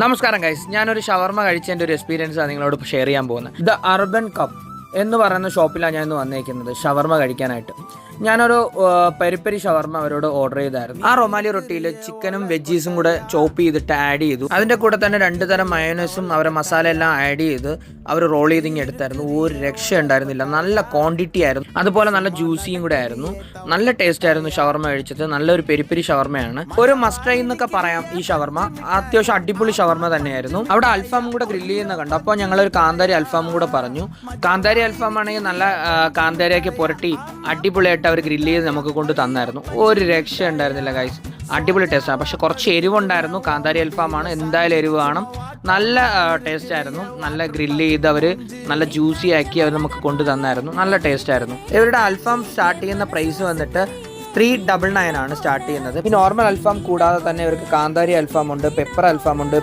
നമസ്കാരം ഗൈസ്, ഞാനൊരു ഷവർമ കഴിച്ചതിൻ്റെ ഒരു എക്സ്പീരിയൻസാണ് നിങ്ങളോട് ഷെയർ ചെയ്യാൻ പോകുന്നത്. ദ അർബൻ കപ്പ് എന്ന് പറയുന്ന ഷോപ്പിലാണ് ഞാൻ ഇന്ന് വന്നേക്കുന്നത് ഷവർമ കഴിക്കാനായിട്ട്. ഞാനൊരു പെരിപ്പരി ഷവർമ അവരോട് ഓർഡർ ചെയ്തായിരുന്നു. ആ റൊമാലി റൊട്ടിയിൽ ചിക്കനും വെജീസും കൂടെ ചോപ്പ് ചെയ്തിട്ട് ആഡ് ചെയ്തു. അതിൻ്റെ കൂടെ തന്നെ 2 തരം മയോനൈസും അവരെ മസാല എല്ലാം ആഡ് ചെയ്ത് അവർ റോൾ ചെയ്തിങ്ങി എടുത്തായിരുന്നു. ഒരു രക്ഷ ഉണ്ടായിരുന്നില്ല, നല്ല ക്വാണ്ടിറ്റി ആയിരുന്നു, അതുപോലെ നല്ല ജ്യൂസിയും കൂടെ ആയിരുന്നു. നല്ല ടേസ്റ്റ് ആയിരുന്നു ഷവർമ കഴിച്ചത്. നല്ലൊരു പെരിപ്പരി ഷവർമയാണ്, ഒരു മസ്റ്റ് ട്രൈ എന്നൊക്കെ പറയാം. ഈ ഷവർമ അത്യാവശ്യം അടിപൊളി ഷവർമ തന്നെയായിരുന്നു. അവിടെ അൽഫാമും കൂടെ ഗ്രില്ല് ചെയ്യുന്ന കണ്ടു. അപ്പോൾ ഞങ്ങളൊരു കാന്താരി അൽഫാമും കൂടെ പറഞ്ഞു. കാന്താരി അൽഫാം ആണെങ്കിൽ നല്ല കാന്താരിയൊക്കെ പുരട്ടി അടിപൊളിയായിട്ട് അവർ ഗ്രില്ല് ചെയ്ത് നമുക്ക് കൊണ്ട് തന്നായിരുന്നു. ഒരു രക്ഷ ഉണ്ടായിരുന്നില്ല ഗൈസ്, അടിപൊളി ടേസ്റ്റാണ്. പക്ഷെ കുറച്ച് എരിവുണ്ടായിരുന്നു. കാന്താരി അൽഫാമാണ്, എന്തായാലും എരിവ് കാണും. നല്ല ടേസ്റ്റ് ആയിരുന്നു. നല്ല ഗ്രില്ല് ചെയ്ത് അവർ നല്ല ജ്യൂസി ആക്കി അവർ നമുക്ക് കൊണ്ട് തന്നായിരുന്നു. നല്ല ടേസ്റ്റ് ആയിരുന്നു. ഇവരുടെ അൽഫാം സ്റ്റാർട്ട് ചെയ്യുന്ന പ്രൈസ് വന്നിട്ട് 399 ആണ് സ്റ്റാർട്ട് ചെയ്യുന്നത്. ഈ നോർമൽ അൽഫാം കൂടാതെ തന്നെ ഇവർക്ക് കാന്താരി അൽഫാം ഉണ്ട്, പെപ്പർ അൽഫാം ഉണ്ട്,